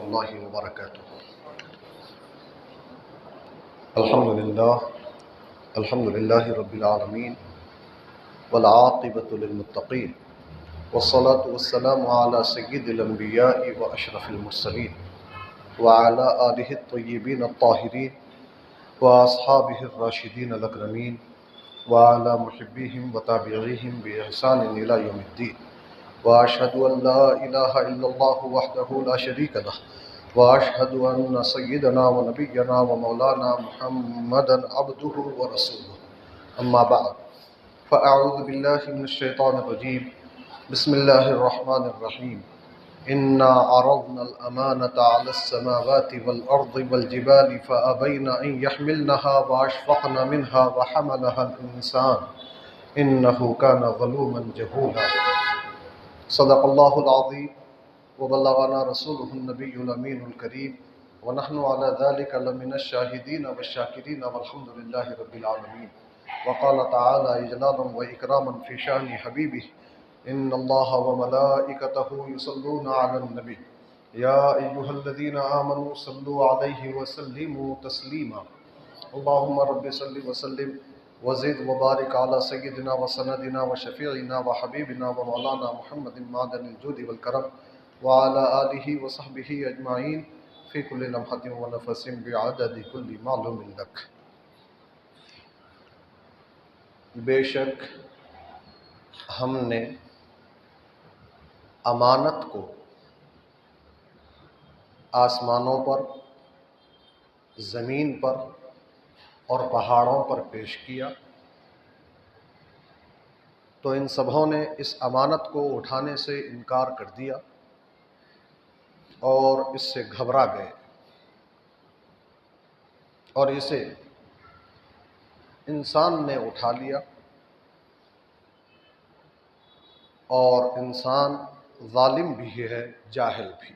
الله وبركاته. الحمد لله رب العالمين والعاقبة للمتقين والصلاة والسلام على سيد الأنبياء وأشرف المرسلين وعلى آله الطيبين الطاهرين وأصحابه الراشدين الأكرمين وعلى محبيهم وتابعيهم بإحسان إلى يوم الدين. وأشهد أن لا إله إلا الله وحده لا شريك له وأشهد أن سيدنا ونبينا ومولانا محمدا عبده ورسوله. أما بعد فأعوذ بالله من الشيطان الرجيم. بسم الله الرحمن الرحيم. إنا عرضنا الأمانة على السماوات والأرض والجبال فأبين أن يحملنها وأشفقن منها وحملها الإنسان إنه كان ظلوما جهولا. صدق الله العظيم وبلغنا رسوله النبي الأمين الكريم ونحن على ذلك لمن الشاهدين والشاكرين والحمد لله رب العالمين. وقال تعالى إجلالا وإكراما في شأن حبيبه إن الله وملائكته يصلون على النبي يا أيها الذين آمنوا صلوا عليه وسلموا تسليما. اللهم رب صل وسلم وزد وبارك على سيدنا وسندنا وشفيعنا وحبيبنا ومولانا محمد معدن الجود والكرم وعلى آلہ وصحبہ اجمعین فی کل لمحۃ ونفس بعدد کل معلوم لک. بے شک ہم نے امانت کو آسمانوں پر، زمین پر اور پہاڑوں پر پیش کیا تو ان سبھوں نے اس امانت کو اٹھانے سے انکار کر دیا اور اس سے گھبرا گئے اور اسے انسان نے اٹھا لیا، اور انسان ظالم بھی ہے، جاہل بھی.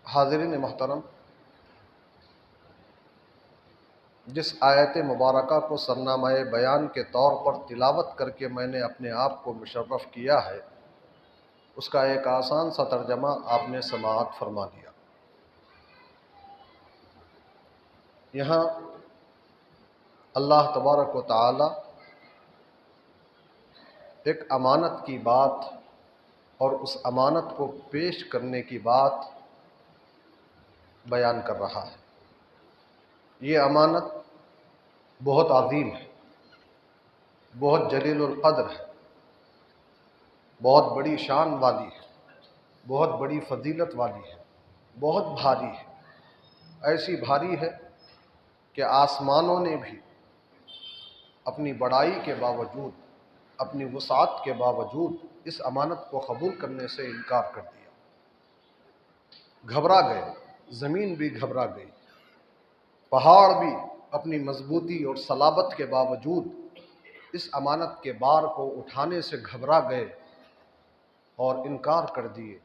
حاضرین محترم، جس آیت مبارکہ کو سرنامہ بیان کے طور پر تلاوت کر کے میں نے اپنے آپ کو مشرف کیا ہے، اس کا ایک آسان سا ترجمہ آپ نے سماعت فرما دیا. یہاں اللہ تبارک و تعالی ایک امانت کی بات اور اس امانت کو پیش کرنے کی بات بیان کر رہا ہے. یہ امانت بہت عظیم ہے، بہت جلیل القدر ہے، بہت بڑی شان والی ہے، بہت بڑی فضیلت والی ہے، بہت بھاری ہے. ایسی بھاری ہے کہ آسمانوں نے بھی اپنی بڑائی کے باوجود، اپنی وسعت کے باوجود اس امانت کو قبول کرنے سے انکار کر دیا. گھبرا گئے، زمین بھی گھبرا گئی، پہاڑ بھی اپنی مضبوطی اور صلابت کے باوجود اس امانت کے بار کو اٹھانے سے گھبرا گئے اور انکار کر دیے،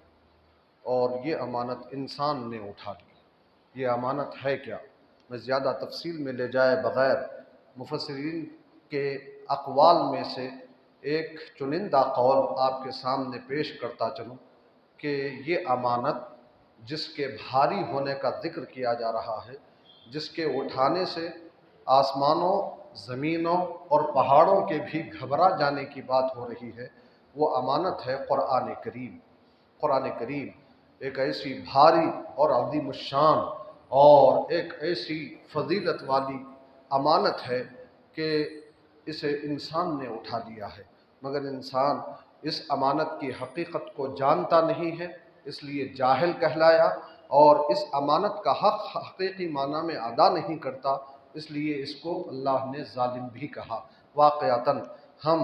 اور یہ امانت انسان نے اٹھا لی. یہ امانت ہے کیا؟ میں زیادہ تفصیل میں لے جائے بغیر مفسرین کے اقوال میں سے ایک چنندہ قول آپ کے سامنے پیش کرتا چلوں کہ یہ امانت جس کے بھاری ہونے کا ذکر کیا جا رہا ہے، جس کے اٹھانے سے آسمانوں، زمینوں اور پہاڑوں کے بھی گھبرا جانے کی بات ہو رہی ہے، وہ امانت ہے قرآن کریم. قرآن کریم ایک ایسی بھاری اور عظیم الشان اور ایک ایسی فضیلت والی امانت ہے کہ اسے انسان نے اٹھا لیا ہے، مگر انسان اس امانت کی حقیقت کو جانتا نہیں ہے، اس لیے جاہل کہلایا، اور اس امانت کا حق حقیقی معنی میں ادا نہیں کرتا، اس لیے اس کو اللہ نے ظالم بھی کہا. واقعتاً ہم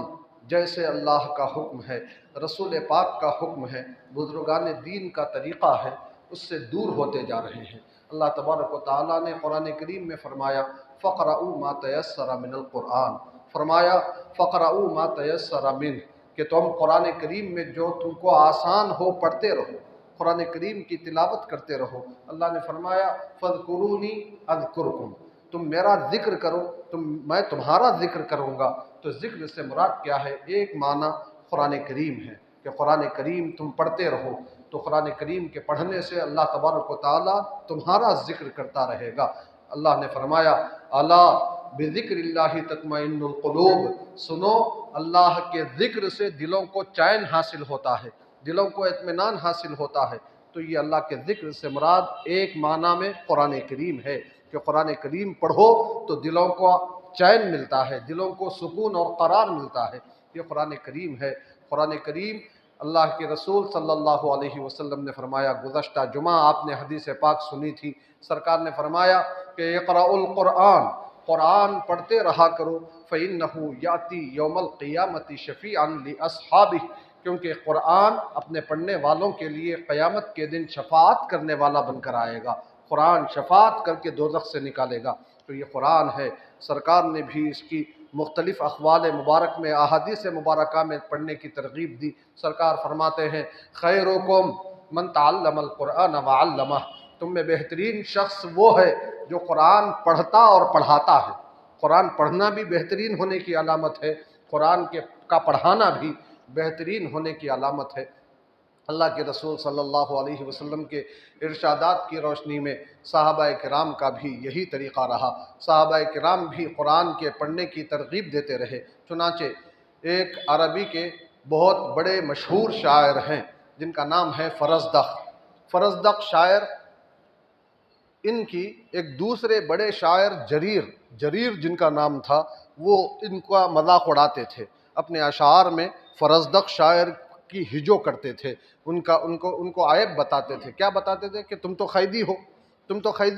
جیسے اللہ کا حکم ہے، رسول پاک کا حکم ہے، بزرگان دین کا طریقہ ہے، اس سے دور ہوتے جا رہے ہیں. اللہ تبارک و تعالیٰ نے قرآن کریم میں فرمایا فَقْرَؤُوا مَا تَيَسَّرَ مِنَ الْقُرْآنِ، فرمایا فَقْرَؤُوا مَا تَيَسَّرَ مِنْهُ، کہ تم قرآن کریم میں جو تم کو آسان ہو پڑھتے رہو، قرآن کریم کی تلاوت کرتے رہو. اللہ نے فرمایا فَاذْكُرُونِي أَذْكُرْكُمْ، تم میرا ذکر کرو، میں تمہارا ذکر کروں گا. تو ذکر سے مراد کیا ہے؟ ایک معنی قرآن کریم ہے کہ کہ قرآن کریم تم پڑھتے رہو، تو قرآن کریم کے پڑھنے سے اللہ تبارک و تعالیٰ تمہارا ذکر کرتا رہے گا۔ اللہ نے فرمایا الا بذکر اللہ تطمئن القلوب، سنو اللہ کے ذکر سے دلوں کو چین حاصل ہوتا ہے، دلوں کو اطمینان حاصل ہوتا ہے۔ تو یہ اللہ کے ذکر سے مراد ایک معنی میں قرآن کریم ہے کہ قرآن کریم پڑھو تو دلوں کو چین ملتا ہے، دلوں کو سکون اور قرار ملتا ہے۔ یہ قرآن کریم ہے۔ قرآن کریم اللہ کے رسول صلی اللہ علیہ وسلم نے فرمایا، گزشتہ جمعہ آپ نے حدیث پاک سنی تھی، سرکار نے فرمایا کہ اقرأوا القرآن، قرآن پڑھتے رہا کرو، فَإِنَّهُ يَأْتِي يَوْمَ الْقِيَامَةِ شَفِيعًا لِأَصْحَابِهِ، کیونکہ قرآن اپنے پڑھنے والوں کے لیے قیامت کے دن شفاعت کرنے والا بن کر آئے گا، قرآن شفاعت کر کے دوزخ سے نکالے گا۔ تو یہ قرآن ہے۔ سرکار نے بھی اس کی مختلف اقوال مبارک میں، احادیث مبارکہ میں پڑھنے کی ترغیب دی۔ سرکار فرماتے ہیں خیرکم من تعلم القرآن وعلمہ، تم میں بہترین شخص وہ ہے جو قرآن پڑھتا اور پڑھاتا ہے۔ قرآن پڑھنا بھی بہترین ہونے کی علامت ہے، قرآن کا پڑھانا بھی بہترین ہونے کی علامت ہے۔ اللہ کے رسول صلی اللہ علیہ وسلم کے ارشادات کی روشنی میں صحابہ کرام کا بھی یہی طریقہ رہا۔ صحابہ کرام بھی قرآن کے پڑھنے کی ترغیب دیتے رہے۔ چنانچہ ایک عربی کے بہت بڑے مشہور شاعر ہیں جن کا نام ہے فرزدق۔ فرزدق شاعر، ان کی ایک دوسرے بڑے شاعر جریر جن کا نام تھا، وہ ان کا مذاق اڑاتے تھے۔ اپنے اشعار میں فرزدق شاعر کی ہجو کرتے تھے، ان کو عیب بتاتے تھے۔ کیا بتاتے تھے؟ کہ تم تو قیدی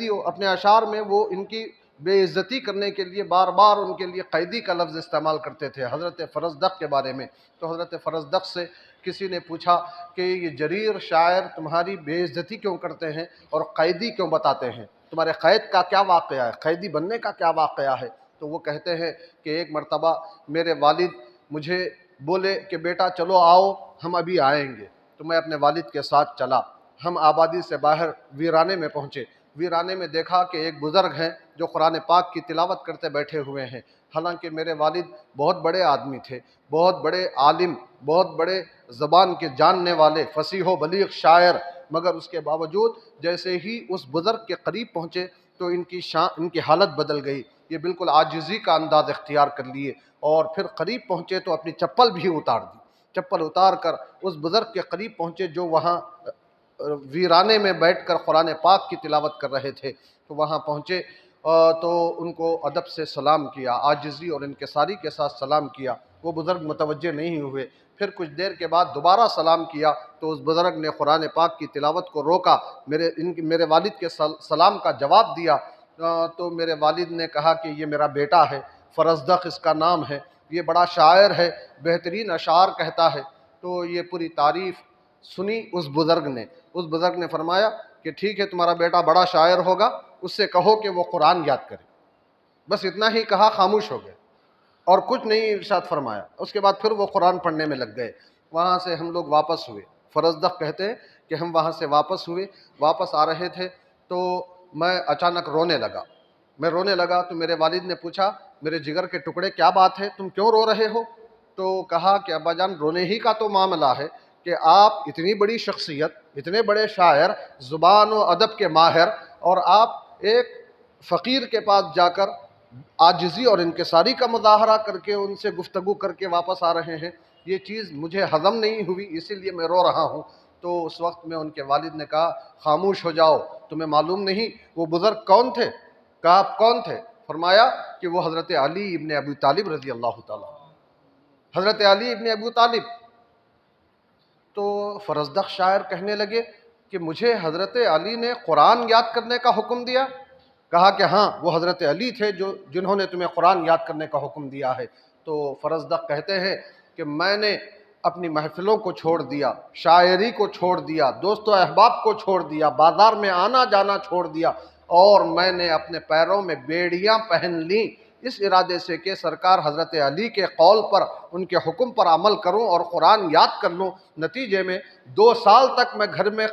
ہو۔ اپنے اشعار میں وہ ان کی بے عزتی کرنے کے لیے بار بار ان کے لیے قیدی کا لفظ استعمال کرتے تھے حضرت فرزدق کے بارے میں۔ تو حضرت فرزدق سے کسی نے پوچھا کہ یہ جریر شاعر تمہاری بے عزتی کیوں کرتے ہیں اور قیدی کیوں بتاتے ہیں؟ تمہارے قید کا کیا واقعہ ہے؟ قیدی بننے کا کیا واقعہ ہے؟ تو وہ کہتے ہیں کہ ایک مرتبہ میرے والد مجھے بولے کہ بیٹا چلو آؤ، ہم ابھی آئیں گے۔ تو میں اپنے والد کے ساتھ چلا۔ ہم آبادی سے باہر ویرانے میں پہنچے۔ ویرانے میں دیکھا کہ ایک بزرگ ہیں جو قرآن پاک کی تلاوت کرتے بیٹھے ہوئے ہیں۔ حالانکہ میرے والد بہت بڑے آدمی تھے، بہت بڑے عالم، بہت بڑے زبان کے جاننے والے، فصیح و بلیغ شاعر، مگر اس کے باوجود جیسے ہی اس بزرگ کے قریب پہنچے تو ان کی حالت بدل گئی۔ یہ بالکل عاجزی کا انداز اختیار کر لیے، اور پھر قریب پہنچے تو اپنی چپل بھی اتار دی۔ چپل اتار کر اس بزرگ کے قریب پہنچے جو وہاں ویرانے میں بیٹھ کر قرآن پاک کی تلاوت کر رہے تھے۔ تو وہاں پہنچے تو ان کو ادب سے سلام کیا، عاجزی اور انکساری کے ساتھ سلام کیا۔ وہ بزرگ متوجہ نہیں ہوئے۔ پھر کچھ دیر کے بعد دوبارہ سلام کیا تو اس بزرگ نے قرآن پاک کی تلاوت کو روکا، میرے والد کے سلام کا جواب دیا۔ تو میرے والد نے کہا کہ یہ میرا بیٹا ہے، فرزدق اس کا نام ہے، یہ بڑا شاعر ہے، بہترین اشعار کہتا ہے۔ تو یہ پوری تعریف سنی اس بزرگ نے فرمایا کہ ٹھیک ہے، تمہارا بیٹا بڑا شاعر ہوگا، اس سے کہو کہ وہ قرآن یاد کرے۔ بس اتنا ہی کہا، خاموش ہو گئے اور کچھ نہیں ارشاد فرمایا۔ اس کے بعد پھر وہ قرآن پڑھنے میں لگ گئے۔ وہاں سے ہم لوگ واپس ہوئے۔ فرزدق کہتے ہیں کہ ہم وہاں سے واپس آ رہے تھے تو میں اچانک رونے لگا تو میرے والد نے پوچھا میرے جگر کے ٹکڑے کیا بات ہے، تم کیوں رو رہے ہو؟ تو کہا کہ ابا جان رونے ہی کا تو معاملہ ہے کہ آپ اتنی بڑی شخصیت، اتنے بڑے شاعر، زبان و ادب کے ماہر، اور آپ ایک فقیر کے پاس جا کر عاجزی اور انکساری کا مظاہرہ کر کے ان سے گفتگو کر کے واپس آ رہے ہیں، یہ چیز مجھے ہضم نہیں ہوئی، اسی لیے میں رو رہا ہوں۔ تو اس وقت میں ان کے والد نے کہا خاموش ہو جاؤ، تمہیں معلوم نہیں وہ بزرگ کون تھے؟ کہا آپ کون تھے؟ فرمایا کہ وہ حضرت علی ابن ابی طالب رضی اللہ تعالیٰ، حضرت علی ابن ابی طالب۔ تو فرزدق شاعر کہنے لگے کہ مجھے حضرت علی نے قرآن یاد کرنے کا حکم دیا؟ کہا کہ ہاں، وہ حضرت علی تھے جنہوں نے تمہیں قرآن یاد کرنے کا حکم دیا ہے۔ تو فرزدق کہتے ہیں کہ میں نے اپنی محفلوں کو چھوڑ دیا، شاعری کو چھوڑ دیا، دوست و احباب کو چھوڑ دیا، بازار میں آنا جانا چھوڑ دیا، اور میں نے اپنے پیروں میں بیڑیاں پہن لیں اس ارادے سے کہ سرکار حضرت علی کے قول پر، ان کے حکم پر عمل کروں اور قرآن یاد کر لوں۔ نتیجے میں 2 سال تک میں گھر میں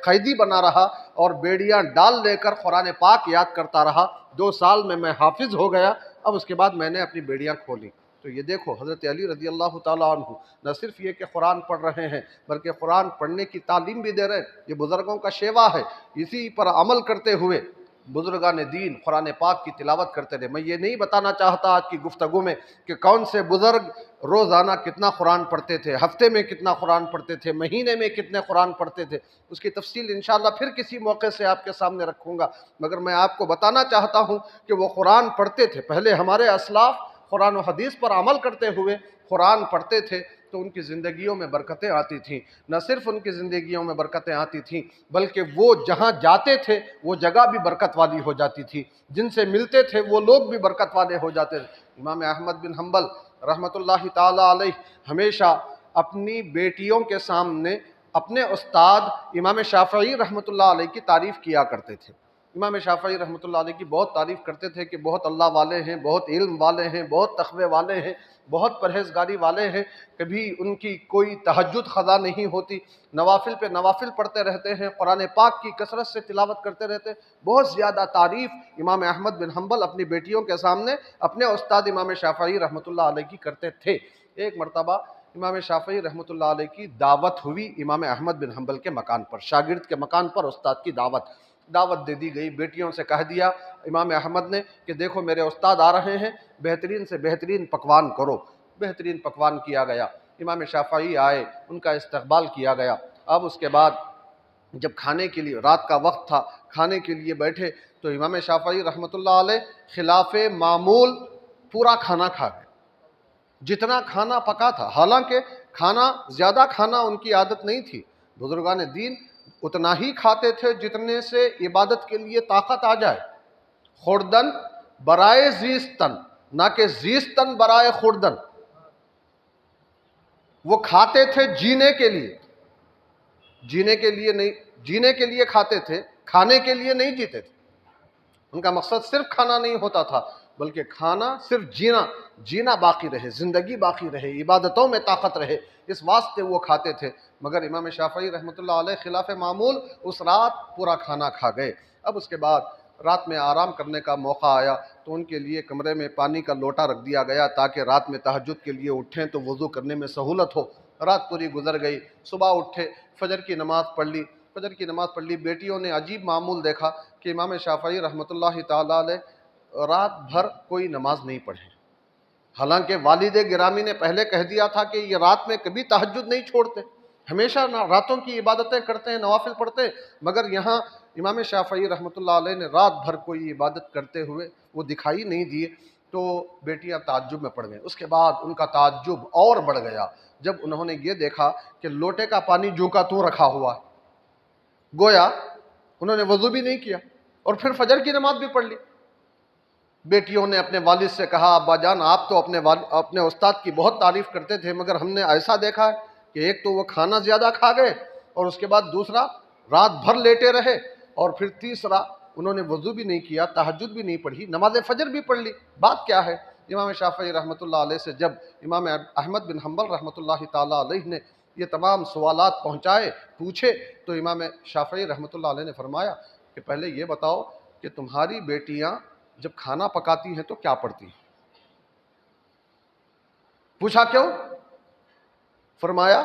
قیدی بنا رہا اور بیڑیاں ڈال لے کر قرآن پاک یاد کرتا رہا۔ 2 سال میں حافظ ہو گیا۔ اب اس کے بعد میں نے اپنی بیڑیاں کھولی۔ تو یہ دیکھو حضرت علی رضی اللہ تعالیٰ عنہ نہ صرف یہ کہ قرآن پڑھ رہے ہیں بلکہ قرآن پڑھنے کی تعلیم بھی دے رہے ہیں. یہ بزرگوں کا شیوا ہے. اسی پر عمل کرتے ہوئے بزرگان دین قرآن پاک کی تلاوت کرتے رہے. میں یہ نہیں بتانا چاہتا آج کی گفتگو میں کہ کون سے بزرگ روزانہ کتنا قرآن پڑھتے تھے، ہفتے میں کتنا قرآن پڑھتے تھے، مہینے میں کتنے قرآن پڑھتے تھے. اس کی تفصیل انشاءاللہ پھر کسی موقع سے آپ کے سامنے رکھوں گا. مگر میں آپ کو بتانا چاہتا ہوں کہ وہ قرآن پڑھتے تھے. پہلے ہمارے اسلاف قرآن و حدیث پر عمل کرتے ہوئے قرآن پڑھتے تھے تو ان کی زندگیوں میں برکتیں آتی تھیں. نہ صرف ان کی زندگیوں میں برکتیں آتی تھیں بلکہ وہ جہاں جاتے تھے وہ جگہ بھی برکت والی ہو جاتی تھی. جن سے ملتے تھے وہ لوگ بھی برکت والے ہو جاتے تھے. امام احمد بن حنبل رحمۃ اللہ تعالیٰ علیہ ہمیشہ اپنی بیٹیوں کے سامنے اپنے استاد امام شافعی رحمۃ اللہ علیہ کی تعریف کیا کرتے تھے. امام شافعی رحمۃ اللہ علیہ کی بہت تعریف کرتے تھے کہ بہت اللہ والے ہیں، بہت علم والے ہیں، بہت تقوی والے ہیں، بہت پرہیزگاری والے ہیں. کبھی ان کی کوئی تہجد قضا نہیں ہوتی، نوافل پہ نوافل پڑھتے رہتے ہیں، قرآن پاک کی کثرت سے تلاوت کرتے رہتے ہیں. بہت زیادہ تعریف امام احمد بن حنبل اپنی بیٹیوں کے سامنے اپنے استاد امام شافعی رحمۃ اللہ علیہ کی کرتے تھے. ایک مرتبہ امام شافعی رحمۃ اللہ علیہ کی دعوت ہوئی امام احمد بن حنبل کے مکان پر، شاگرد کے مکان پر استاد کی دعوت دے دی گئی. بیٹیوں سے کہہ دیا امام احمد نے کہ دیکھو میرے استاد آ رہے ہیں، بہترین سے بہترین پکوان کرو. بہترین پکوان کیا گیا. امام شافعی آئے، ان کا استقبال کیا گیا. اب اس کے بعد جب کھانے کے لیے رات کا وقت تھا، کھانے کے لیے بیٹھے تو امام شافعی رحمۃ اللہ علیہ خلاف معمول پورا کھانا کھا گئے، جتنا کھانا پکا تھا. حالانکہ کھانا زیادہ کھانا ان کی عادت نہیں تھی. بزرگان دین اتنا ہی کھاتے تھے جتنے سے عبادت کے لیے طاقت آ جائے. خوردن برائے زیستن، نہ کہ زیستن برائے خوردن. وہ کھاتے تھے جینے کے لیے، جینے کے لیے کھاتے تھے، کھانے کے لیے نہیں جیتے تھے. ان کا مقصد صرف کھانا نہیں ہوتا تھا بلکہ کھانا صرف جینا باقی رہے، زندگی باقی رہے، عبادتوں میں طاقت رہے، اس واسطے وہ کھاتے تھے. مگر امام شافعی رحمۃ اللہ علیہ خلاف معمول اس رات پورا کھانا کھا گئے. اب اس کے بعد رات میں آرام کرنے کا موقع آیا تو ان کے لیے کمرے میں پانی کا لوٹا رکھ دیا گیا تاکہ رات میں تہجد کے لیے اٹھیں تو وضو کرنے میں سہولت ہو. رات پوری گزر گئی. صبح اٹھے، فجر کی نماز پڑھ لی. بیٹیوں نے عجیب معمول دیکھا کہ امام شافعی رحمۃ اللہ تعالیٰ علیہ رات بھر کوئی نماز نہیں پڑھے. حالانکہ والد گرامی نے پہلے کہہ دیا تھا کہ یہ رات میں کبھی تہجد نہیں چھوڑتے، ہمیشہ راتوں کی عبادتیں کرتے ہیں، نوافل پڑھتے ہیں. مگر یہاں امام شافعی رحمۃ اللہ علیہ نے رات بھر کوئی عبادت کرتے ہوئے وہ دکھائی نہیں دیے. تو بیٹیاں تعجب میں پڑ گئیں. اس کے بعد ان کا تعجب اور بڑھ گیا جب انہوں نے یہ دیکھا کہ لوٹے کا پانی جو کا تو رکھا ہوا ہے. گویا انہوں نے وضو بھی نہیں کیا اور پھر فجر کی نماز بھی پڑھ لی. بیٹیوں نے اپنے والد سے کہا ابا جان آپ تو اپنے استاد کی بہت تعریف کرتے تھے مگر ہم نے ایسا دیکھا ہے کہ ایک تو وہ کھانا زیادہ کھا گئے اور اس کے بعد دوسرا رات بھر لیٹے رہے اور پھر تیسرا انہوں نے وضو بھی نہیں کیا، تہجد بھی نہیں پڑھی، نماز فجر بھی پڑھ لی. بات کیا ہے؟ امام شافعی رحمۃ اللہ علیہ سے جب امام احمد بن حنبل رحمۃ اللہ تعالیٰ علیہ نے یہ تمام سوالات پوچھے تو امام شافعی رحمۃ اللہ علیہ نے فرمایا کہ پہلے یہ بتاؤ کہ تمہاری بیٹیاں جب کھانا پکاتی ہیں تو کیا پڑھتی ہیں؟ پوچھا کیوں؟ فرمایا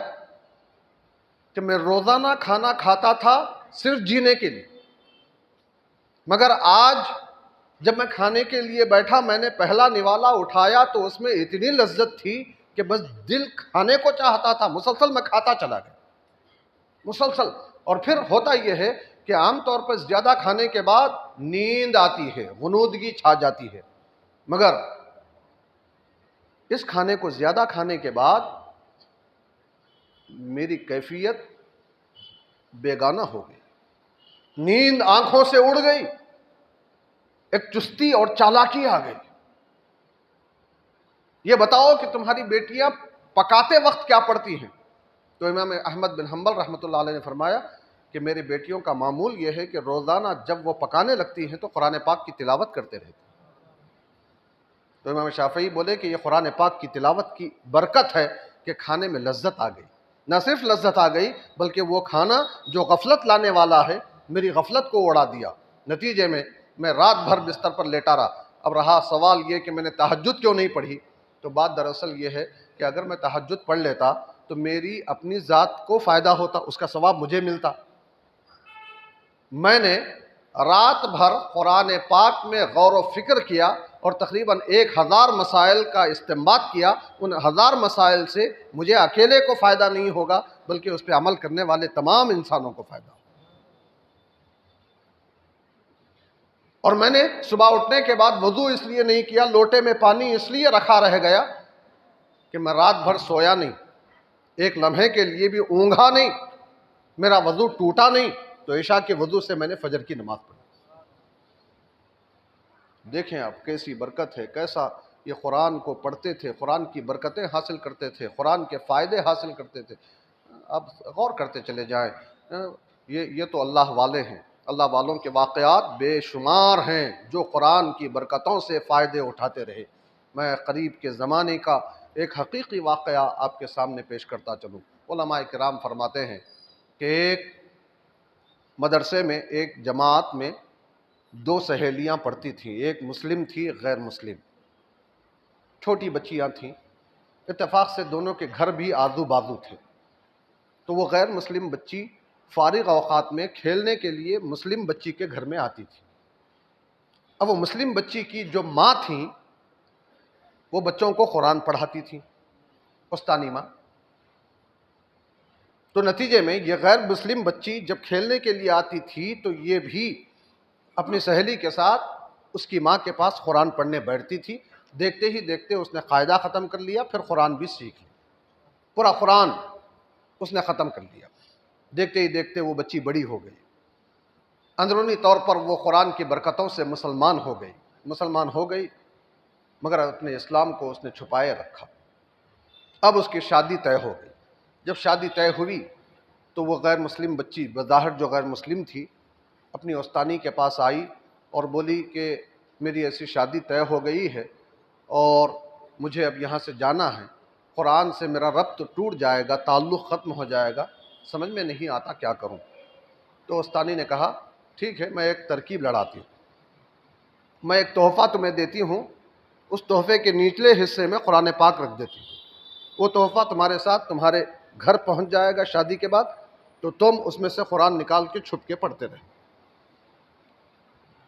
کہ میں روزانہ کھانا کھاتا تھا صرف جینے کے لیے، مگر آج جب میں کھانے کے لیے بیٹھا میں نے پہلا نوالا اٹھایا تو اس میں اتنی لذت تھی کہ بس دل کھانے کو چاہتا تھا، مسلسل میں کھاتا چلا گیا مسلسل. اور پھر ہوتا یہ ہے کہ عام طور پر زیادہ کھانے کے بعد نیند آتی ہے، غنودگی چھا جاتی ہے. مگر اس کھانے کو زیادہ کھانے کے بعد میری کیفیت بیگانہ ہو گئی، نیند آنکھوں سے اڑ گئی، ایک چستی اور چالاکی آ گئی. یہ بتاؤ کہ تمہاری بیٹیاں پکاتے وقت کیا پڑھتی ہیں؟ تو امام احمد بن حنبل رحمۃ اللہ علیہ نے فرمایا کہ میری بیٹیوں کا معمول یہ ہے کہ روزانہ جب وہ پکانے لگتی ہیں تو قرآن پاک کی تلاوت کرتے رہتے. تو امام شافعی بولے کہ یہ قرآن پاک کی تلاوت کی برکت ہے کہ کھانے میں لذت آ گئی. نہ صرف لذت آ گئی بلکہ وہ کھانا جو غفلت لانے والا ہے میری غفلت کو اڑا دیا. نتیجے میں رات بھر بستر پر لیٹا رہا. اب رہا سوال یہ کہ میں نے تہجد کیوں نہیں پڑھی. تو بات دراصل یہ ہے کہ اگر میں تہجد پڑھ لیتا تو میری اپنی ذات کو فائدہ ہوتا، اس کا ثواب مجھے ملتا۔ میں نے رات بھر قرآن پاک میں غور و فکر کیا اور تقریباً 1000 مسائل کا استنباط کیا۔ ان 1000 مسائل سے مجھے اکیلے کو فائدہ نہیں ہوگا بلکہ اس پہ عمل کرنے والے تمام انسانوں کو فائدہ ہوگا۔ اور میں نے صبح اٹھنے کے بعد وضو اس لیے نہیں کیا، لوٹے میں پانی اس لیے رکھا رہ گیا کہ میں رات بھر سویا نہیں، ایک لمحے کے لیے بھی اونگھا نہیں، میرا وضو ٹوٹا نہیں، تو عشاء کے وضو سے میں نے فجر کی نماز پڑھی۔ دیکھیں آپ کیسی برکت ہے، کیسا یہ قرآن کو پڑھتے تھے، قرآن کی برکتیں حاصل کرتے تھے، قرآن کے فائدے حاصل کرتے تھے۔ اب غور کرتے چلے جائیں، یہ تو اللہ والے ہیں، اللہ والوں کے واقعات بے شمار ہیں جو قرآن کی برکتوں سے فائدے اٹھاتے رہے۔ میں قریب کے زمانے کا ایک حقیقی واقعہ آپ کے سامنے پیش کرتا چلوں۔ علماء کرام فرماتے ہیں کہ ایک مدرسے میں، ایک جماعت میں 2 سہیلیاں پڑھتی تھیں، ایک مسلم تھی، غیر مسلم، چھوٹی بچیاں تھیں، اتفاق سے دونوں کے گھر بھی آزو بازو تھے۔ تو وہ غیر مسلم بچی فارغ اوقات میں کھیلنے کے لیے مسلم بچی کے گھر میں آتی تھی۔ اب وہ مسلم بچی کی جو ماں تھیں وہ بچوں کو قرآن پڑھاتی تھیں، استانی ماں۔ تو نتیجے میں یہ غیر مسلم بچی جب کھیلنے کے لیے آتی تھی تو یہ بھی اپنی سہیلی کے ساتھ اس کی ماں کے پاس قرآن پڑھنے بیٹھتی تھی۔ دیکھتے ہی دیکھتے اس نے قاعدہ ختم کر لیا، پھر قرآن بھی سیکھ لیا، پورا قرآن اس نے ختم کر لیا۔ دیکھتے ہی دیکھتے وہ بچی بڑی ہو گئی، اندرونی طور پر وہ قرآن کی برکتوں سے مسلمان ہو گئی، مگر اپنے اسلام کو اس نے چھپائے رکھا۔ اب اس کی شادی طے ہو گئی۔ جب شادی طے ہوئی تو وہ غیر مسلم بچی، بظاہر جو غیر مسلم تھی، اپنی استانی کے پاس آئی اور بولی کہ میری ایسی شادی طے ہو گئی ہے اور مجھے اب یہاں سے جانا ہے، قرآن سے میرا ربط ٹوٹ جائے گا، تعلق ختم ہو جائے گا، سمجھ میں نہیں آتا کیا کروں۔ تو استانی نے کہا ٹھیک ہے، میں ایک ترکیب لڑاتی ہوں، میں ایک تحفہ تمہیں دیتی ہوں، اس تحفے کے نچلے حصے میں قرآن پاک رکھ دیتی ہوں، وہ تحفہ تمہارے ساتھ تمہارے گھر پہنچ جائے گا شادی کے بعد، تو تم اس میں سے قرآن نکال کے چھپ کے پڑھتے رہے۔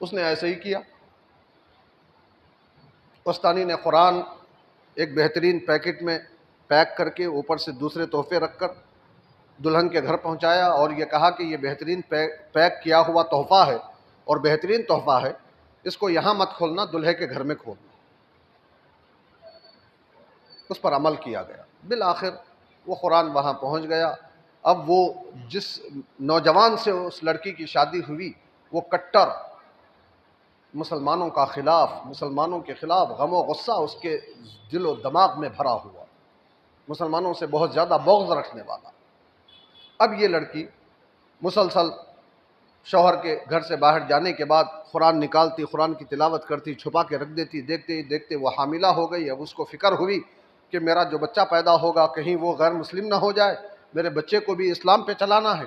اس نے ایسے ہی کیا۔ استانی نے قرآن ایک بہترین پیکٹ میں پیک کر کے اوپر سے دوسرے تحفے رکھ کر دلہن کے گھر پہنچایا اور یہ کہا کہ یہ بہترین پیک کیا ہوا تحفہ ہے اور بہترین تحفہ ہے، اس کو یہاں مت کھولنا، دلہے کے گھر میں کھولنا۔ اس پر عمل کیا گیا، بالآخر وہ قرآن وہاں پہنچ گیا۔ اب وہ جس نوجوان سے اس لڑکی کی شادی ہوئی وہ کٹر مسلمانوں کے خلاف غم و غصہ اس کے دل و دماغ میں بھرا ہوا، مسلمانوں سے بہت زیادہ بغض رکھنے والا۔ اب یہ لڑکی مسلسل شوہر کے گھر سے باہر جانے کے بعد قرآن نکالتی، قرآن کی تلاوت کرتی، چھپا کے رکھ دیتی۔ دیکھتے ہی دیکھتے وہ حاملہ ہو گئی۔ اب اس کو فکر ہوئی کہ میرا جو بچہ پیدا ہوگا کہیں وہ غیر مسلم نہ ہو جائے، میرے بچے کو بھی اسلام پہ چلانا ہے،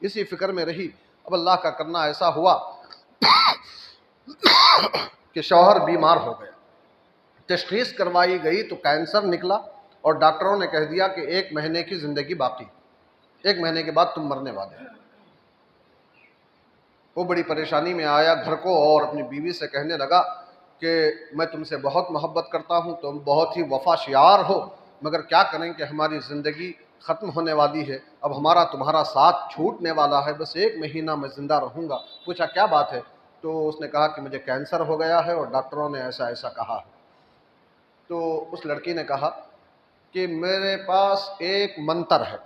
اسی فکر میں رہی۔ اب اللہ کا کرنا ایسا ہوا کہ شوہر بیمار ہو گیا، تشخیص کروائی گئی تو کینسر نکلا اور ڈاکٹروں نے کہہ دیا کہ 1 مہینے کی زندگی باقی، 1 مہینے کے بعد تم مرنے والے ہو۔ وہ بڑی پریشانی میں آیا گھر کو اور اپنی بیوی سے کہنے لگا کہ میں تم سے بہت محبت کرتا ہوں، تم بہت ہی وفا شیار ہو، مگر کیا کریں کہ ہماری زندگی ختم ہونے والی ہے، اب ہمارا تمہارا ساتھ چھوٹنے والا ہے، بس 1 مہینہ میں زندہ رہوں گا۔ پوچھا کیا بات ہے؟ تو اس نے کہا کہ مجھے کینسر ہو گیا ہے اور ڈاکٹروں نے ایسا ایسا کہا ہے۔ تو اس لڑکی نے کہا کہ میرے پاس ایک منتر ہے،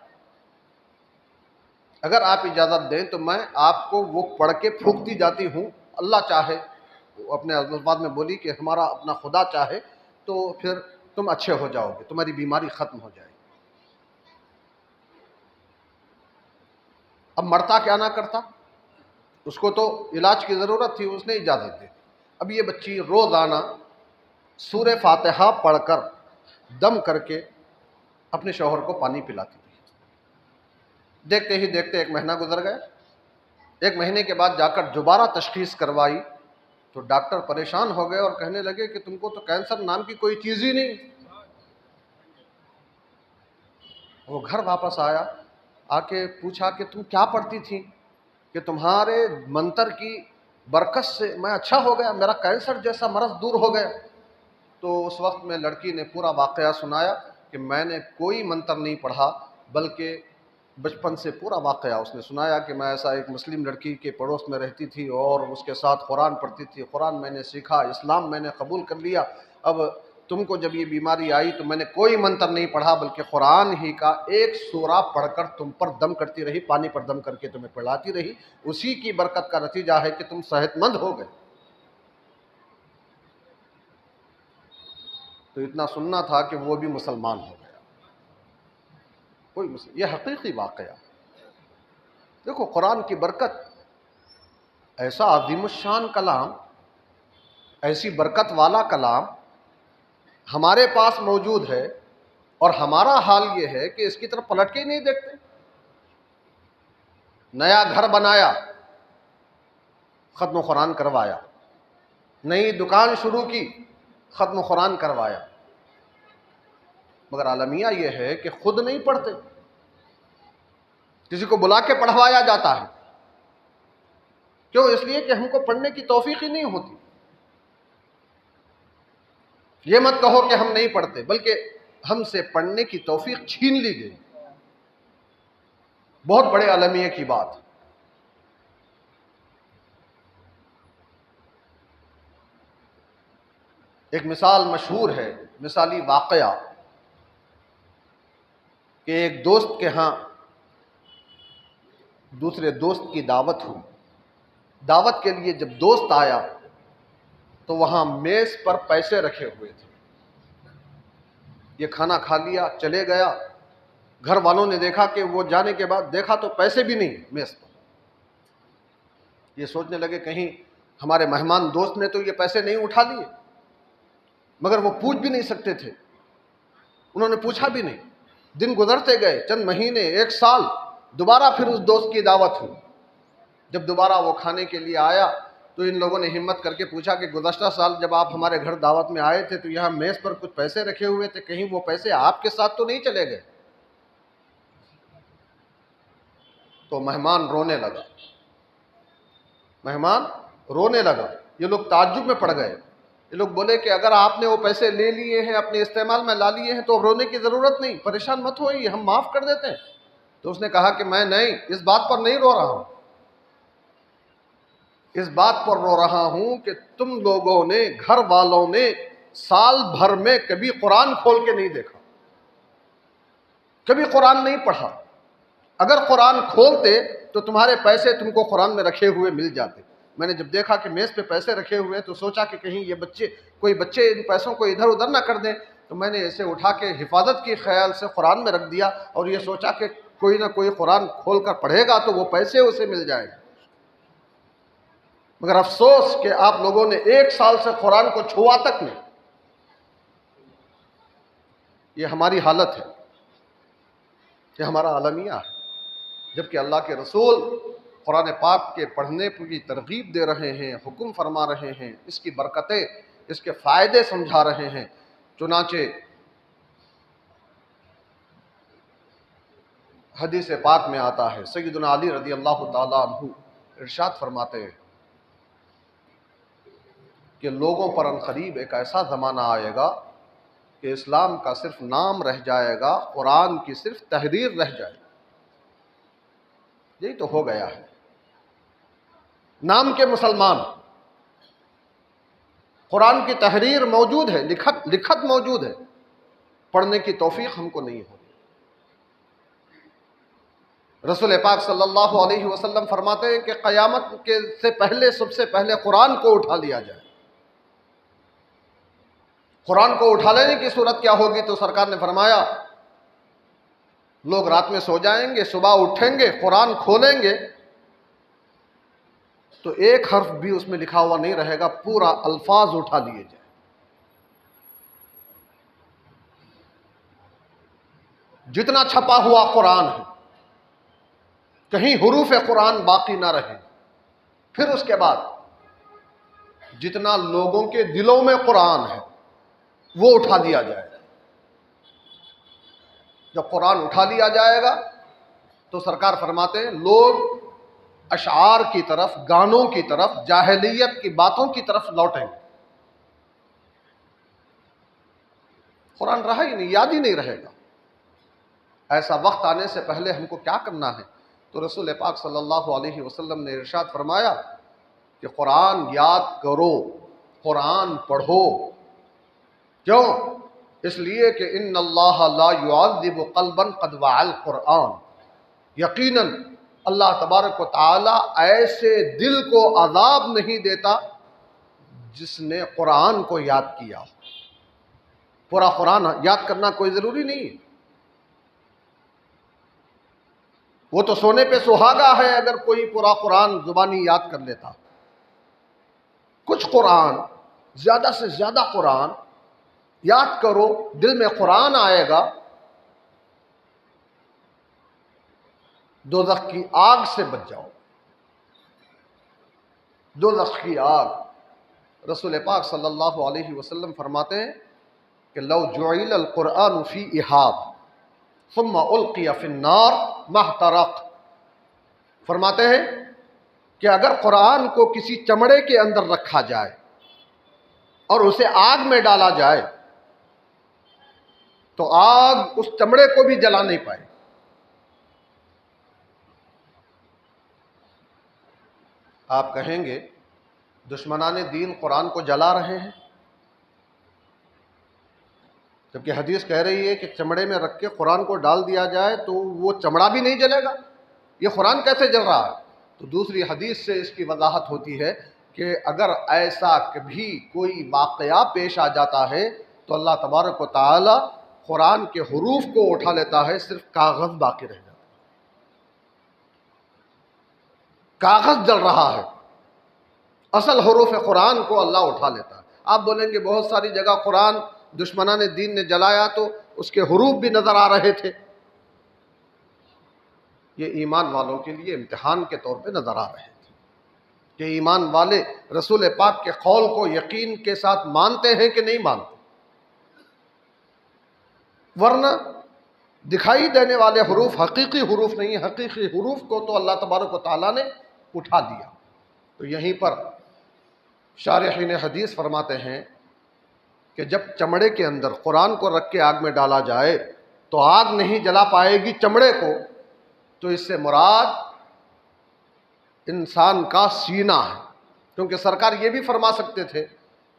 اگر آپ اجازت دیں تو میں آپ کو وہ پڑھ کے پھونکتی جاتی ہوں، اللہ چاہے، اپنے الفاظ میں بولی کہ ہمارا اپنا خدا چاہے تو پھر تم اچھے ہو جاؤ گے، تمہاری بیماری ختم ہو جائے گی۔ اب مرتا کیا نہ کرتا، اس کو تو علاج کی ضرورت تھی، اس نے اجازت دی۔ اب یہ بچی روزانہ سورہ فاتحہ پڑھ کر دم کر کے اپنے شوہر کو پانی پلاتی تھی۔ دیکھتے ہی دیکھتے 1 مہینہ گزر گیا۔ 1 مہینے کے بعد جا کر دوبارہ تشخیص کروائی تو ڈاکٹر پریشان ہو گئے اور کہنے لگے کہ تم کو تو کینسر نام کی کوئی چیز ہی نہیں، وہ گھر واپس آیا، آ کے پوچھا کہ تم کیا پڑھتی تھی کہ تمہارے منتر کی برکت سے میں اچھا ہو گیا، میرا کینسر جیسا مرض دور ہو گیا۔ تو اس وقت میں لڑکی نے پورا واقعہ سنایا کہ میں نے کوئی منتر نہیں پڑھا، بلکہ بچپن سے پورا واقعہ اس نے سنایا کہ میں ایسا ایک مسلم لڑکی کے پڑوس میں رہتی تھی اور اس کے ساتھ قرآن پڑھتی تھی، قرآن میں نے سیکھا، اسلام میں نے قبول کر لیا۔ اب تم کو جب یہ بیماری آئی تو میں نے کوئی منتر نہیں پڑھا، بلکہ قرآن ہی کا ایک سورہ پڑھ کر تم پر دم کرتی رہی، پانی پر دم کر کے تمہیں پڑھاتی رہی، اسی کی برکت کا نتیجہ ہے کہ تم صحت مند ہو گئے۔ تو اتنا سننا تھا کہ وہ بھی مسلمان ہو گیا۔ یہ حقیقی واقعہ۔ دیکھو قرآن کی برکت، ایسا عظیم الشان کلام، ایسی برکت والا کلام ہمارے پاس موجود ہے، اور ہمارا حال یہ ہے کہ اس کی طرف پلٹ کے ہی نہیں دیکھتے۔ نیا گھر بنایا، ختم قرآن کروایا، نئی دکان شروع کی، ختم قرآن کروایا، مگر المیہ یہ ہے کہ خود نہیں پڑھتے، کسی کو بلا کے پڑھوایا جاتا ہے۔ کیوں؟ اس لیے کہ ہم کو پڑھنے کی توفیق ہی نہیں ہوتی۔ یہ مت کہو کہ ہم نہیں پڑھتے، بلکہ ہم سے پڑھنے کی توفیق چھین لی گئی۔ بہت بڑے المیہ کی بات۔ ایک مثال مشہور ہے، مثالی واقعہ، کہ ایک دوست کے ہاں دوسرے دوست کی دعوت ہوئی۔ دعوت کے لیے جب دوست آیا تو وہاں میز پر پیسے رکھے ہوئے تھے۔ یہ کھانا کھا لیا، چلے گیا۔ گھر والوں نے دیکھا کہ وہ جانے کے بعد دیکھا تو پیسے بھی نہیں میز پر۔ یہ سوچنے لگے کہیں ہمارے مہمان دوست نے تو یہ پیسے نہیں اٹھا لیے، مگر وہ پوچھ بھی نہیں سکتے تھے، انہوں نے پوچھا بھی نہیں۔ دن گزرتے گئے، چند مہینے، ایک سال، دوبارہ پھر اس دوست کی دعوت ہوئی۔ جب دوبارہ وہ کھانے کے لیے آیا تو ان لوگوں نے ہمت کر کے پوچھا کہ گزشتہ سال جب آپ ہمارے گھر دعوت میں آئے تھے تو یہاں میز پر کچھ پیسے رکھے ہوئے تھے، کہیں وہ پیسے آپ کے ساتھ تو نہیں چلے گئے؟ تو مہمان رونے لگا، مہمان رونے لگا۔ یہ لوگ تعجب میں پڑ گئے۔ یہ لوگ بولے کہ اگر آپ نے وہ پیسے لے لیے ہیں، اپنے استعمال میں لا لیے ہیں تو اب رونے کی ضرورت نہیں، پریشان مت ہوئیے، ہم معاف کر دیتے ہیں۔ تو اس نے کہا کہ میں نہیں، اس بات پر نہیں رو رہا ہوں، اس بات پر رو رہا ہوں کہ تم لوگوں نے، گھر والوں نے سال بھر میں کبھی قرآن کھول کے نہیں دیکھا، کبھی قرآن نہیں پڑھا۔ اگر قرآن کھولتے تو تمہارے پیسے تم کو قرآن میں رکھے ہوئے مل جاتے۔ میں نے جب دیکھا کہ میز پہ پیسے رکھے ہوئے تو سوچا کہ کہیں یہ کوئی بچے ان پیسوں کو ادھر ادھر نہ کر دیں، تو میں نے اسے اٹھا کے حفاظت کی خیال سے قرآن میں رکھ دیا، اور یہ سوچا کہ کوئی نہ کوئی قرآن کھول کر پڑھے گا تو وہ پیسے اسے مل جائیں گے۔ مگر افسوس کہ آپ لوگوں نے ایک سال سے قرآن کو چھوا تک نہیں۔ یہ ہماری حالت ہے، یہ ہمارا المیہ ہے، جبکہ اللہ کے رسول قرآن پاک کے پڑھنے کی ترغیب دے رہے ہیں، حکم فرما رہے ہیں، اس کی برکتیں، اس کے فائدے سمجھا رہے ہیں۔ چنانچہ حدیث پاک میں آتا ہے، سیدنا علی رضی اللہ تعالیٰ عنہ ارشاد فرماتے ہیں کہ لوگوں پر عنقریب ایک ایسا زمانہ آئے گا کہ اسلام کا صرف نام رہ جائے گا، قرآن کی صرف تحریر رہ جائے گی۔ یہی تو ہو گیا ہے، نام کے مسلمان، قرآن کی تحریر موجود ہے، لکھت موجود ہے، پڑھنے کی توفیق ہم کو نہیں ہوتی۔ رسول پاک صلی اللہ علیہ وسلم فرماتے ہیں کہ قیامت سے پہلے سب سے پہلے قرآن کو اٹھا لیا جائے۔ قرآن کو اٹھا لینے کی صورت کیا ہوگی؟ تو سرکار نے فرمایا لوگ رات میں سو جائیں گے، صبح اٹھیں گے، قرآن کھولیں گے تو ایک حرف بھی اس میں لکھا ہوا نہیں رہے گا، پورا الفاظ اٹھا لیے جائیں۔ جتنا چھپا ہوا قرآن ہے، کہیں حروف قرآن باقی نہ رہے۔ پھر اس کے بعد جتنا لوگوں کے دلوں میں قرآن ہے وہ اٹھا دیا جائے۔ جب قرآن اٹھا لیا جائے گا تو سرکار فرماتے ہیں لوگ اشعار کی طرف، گانوں کی طرف، جاہلیت کی باتوں کی طرف لوٹیں گے. قرآن رہا ہی نہیں، یاد ہی نہیں رہے گا. ایسا وقت آنے سے پہلے ہم کو کیا کرنا ہے؟ تو رسول پاک صلی اللہ علیہ وسلم نے ارشاد فرمایا کہ قرآن یاد کرو، قرآن پڑھو. کیوں؟ اس لیے کہ ان اللہ لا يعذب قلبا قد وعى القرآن، یقیناً اللہ تبارک و تعالی ایسے دل کو عذاب نہیں دیتا جس نے قرآن کو یاد کیا. پورا قرآن یاد کرنا کوئی ضروری نہیں ہے. وہ تو سونے پہ سہاگا ہے اگر کوئی پورا قرآن زبانی یاد کر لیتا. کچھ قرآن، زیادہ سے زیادہ قرآن یاد کرو، دل میں قرآن آئے گا، دوزخ کی آگ سے بچ جاؤ. دوزخ کی آگ. رسول پاک صلی اللہ علیہ وسلم فرماتے ہیں کہ لو جعل القرآن فی احاب ثم القی فی النار ما احترق. فرماتے ہیں کہ اگر قرآن کو کسی چمڑے کے اندر رکھا جائے اور اسے آگ میں ڈالا جائے تو آگ اس چمڑے کو بھی جلا نہیں پائے. آپ کہیں گے دشمنان دین قرآن کو جلا رہے ہیں، جبکہ حدیث کہہ رہی ہے کہ چمڑے میں رکھ کے قرآن کو ڈال دیا جائے تو وہ چمڑا بھی نہیں جلے گا. یہ قرآن کیسے جل رہا ہے؟ تو دوسری حدیث سے اس کی وضاحت ہوتی ہے کہ اگر ایسا کبھی کوئی واقعہ پیش آ جاتا ہے تو اللہ تبارک و تعالی قرآن کے حروف کو اٹھا لیتا ہے، صرف کاغذ باقی رہ جاتا ہے. کاغذ جل رہا ہے، اصل حروف قرآن کو اللہ اٹھا لیتا ہے. آپ بولیں گے بہت ساری جگہ قرآن دشمنان دین نے جلایا تو اس کے حروف بھی نظر آ رہے تھے. یہ ایمان والوں کے لیے امتحان کے طور پہ نظر آ رہے تھے کہ ایمان والے رسول پاک کے قول کو یقین کے ساتھ مانتے ہیں کہ نہیں مانتے. ورنہ دکھائی دینے والے حروف حقیقی حروف نہیں، حقیقی حروف کو تو اللہ تبارک و تعالیٰ نے اٹھا دیا. تو یہیں پر شارحین حدیث فرماتے ہیں کہ جب چمڑے کے اندر قرآن کو رکھ کے آگ میں ڈالا جائے تو آگ نہیں جلا پائے گی چمڑے کو، تو اس سے مراد انسان کا سینہ ہے. کیونکہ سرکار یہ بھی فرما سکتے تھے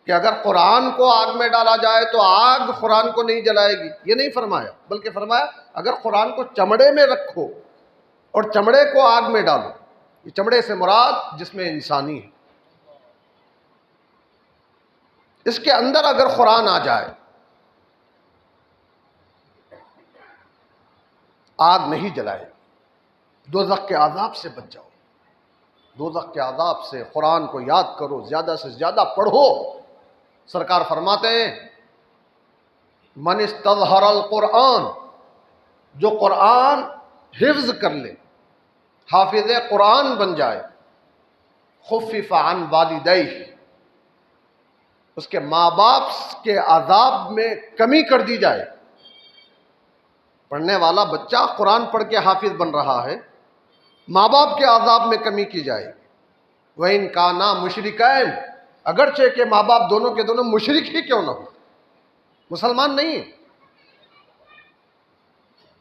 کہ اگر قرآن کو آگ میں ڈالا جائے تو آگ قرآن کو نہیں جلائے گی. یہ نہیں فرمایا، بلکہ فرمایا اگر قرآن کو چمڑے میں رکھو اور چمڑے کو آگ میں ڈالو. یہ چمڑے سے مراد جسم انسانی ہے. اس کے اندر اگر قرآن آ جائے آگ نہیں جلائے. دوزخ کے عذاب سے بچ جاؤ. دوزخ کے عذاب سے قرآن کو یاد کرو، زیادہ سے زیادہ پڑھو. سرکار فرماتے ہیں من استظہر القرآن، جو قرآن حفظ کر لے، حافظ قرآن بن جائے، خفف عن والدیہ، اس کے ماں باپ کے عذاب میں کمی کر دی جائے. پڑھنے والا بچہ قرآن پڑھ کے حافظ بن رہا ہے، ماں باپ کے عذاب میں کمی کی جائے. وَإِن كَانَا مُشْرِكَيْنِ، اگرچہ کہ ماں باپ دونوں کے دونوں مشرک ہی کیوں نہ ہو، مسلمان نہیں ہیں.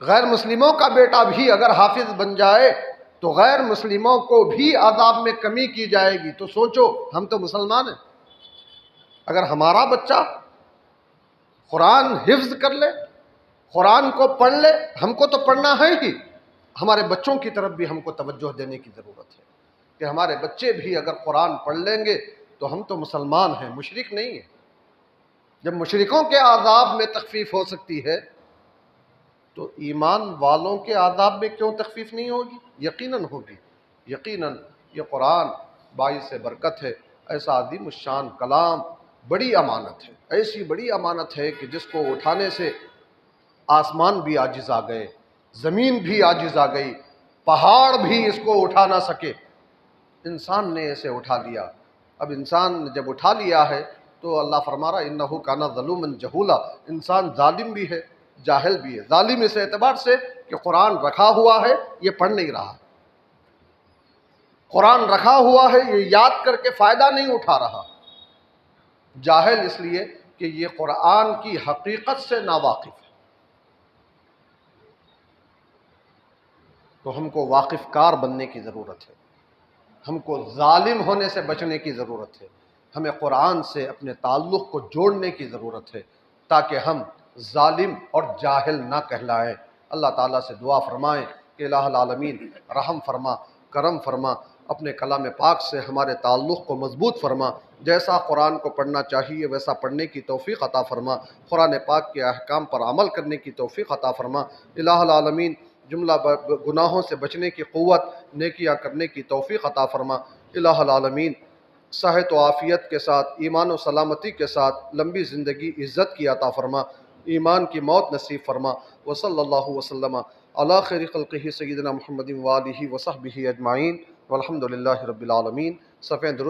غیر مسلموں کا بیٹا بھی اگر حافظ بن جائے تو غیر مسلموں کو بھی عذاب میں کمی کی جائے گی. تو سوچو، ہم تو مسلمان ہیں، اگر ہمارا بچہ قرآن حفظ کر لے، قرآن کو پڑھ لے، ہم کو تو پڑھنا ہے ہی، ہمارے بچوں کی طرف بھی ہم کو توجہ دینے کی ضرورت ہے کہ ہمارے بچے بھی اگر قرآن پڑھ لیں گے تو ہم تو مسلمان ہیں، مشرک نہیں ہیں. جب مشرکوں کے عذاب میں تخفیف ہو سکتی ہے تو ایمان والوں کے عذاب میں کیوں تخفیف نہیں ہوگی؟ یقیناً ہوگی. یقیناً یہ قرآن باعث برکت ہے. ایسا عظیم الشان کلام بڑی امانت ہے، ایسی بڑی امانت ہے کہ جس کو اٹھانے سے آسمان بھی عاجز آ گئے، زمین بھی عاجز آ گئی، پہاڑ بھی اس کو اٹھا نہ سکے. انسان نے اسے اٹھا لیا. اب انسان نے جب اٹھا لیا ہے تو اللہ فرما رہا انہ کان ظلوما جہولا، انسان ظالم بھی ہے، جاہل بھی ہے۔ ظالم اس اعتبار سے کہ قرآن رکھا ہوا ہے، یہ پڑھ نہیں رہا، قرآن رکھا ہوا ہے، یہ یاد کر کے فائدہ نہیں اٹھا رہا۔ جاہل اس لیے کہ یہ قرآن کی حقیقت سے ناواقف ہے۔ تو ہم کو واقف کار بننے کی ضرورت ہے، ہم کو ظالم ہونے سے بچنے کی ضرورت ہے، ہمیں قرآن سے اپنے تعلق کو جوڑنے کی ضرورت ہے تاکہ ہم ظالم اور جاہل نہ کہلائیں۔ اللہ تعالیٰ سے دعا فرمائیں کہ الہ العالمین رحم فرما، کرم فرما، اپنے کلام پاک سے ہمارے تعلق کو مضبوط فرما، جیسا قرآن کو پڑھنا چاہیے ویسا پڑھنے کی توفیق عطا فرما، قرآن پاک کے احکام پر عمل کرنے کی توفیق عطا فرما۔ الہ العالمین جملہ گناہوں سے بچنے کی قوت، نیکیاں کرنے کی توفیق عطا فرما۔ الہ العالمین صحت و عافیت کے ساتھ، ایمان و سلامتی کے ساتھ لمبی زندگی، عزت کی عطا فرما، ایمان کی موت نصیب فرما۔ وصلی اللہ وسلم علی خیر خلقہ سیدنا محمد وآلہ وصحبہ اجمعین والحمد للہ رب العالمین۔ صفحہ درود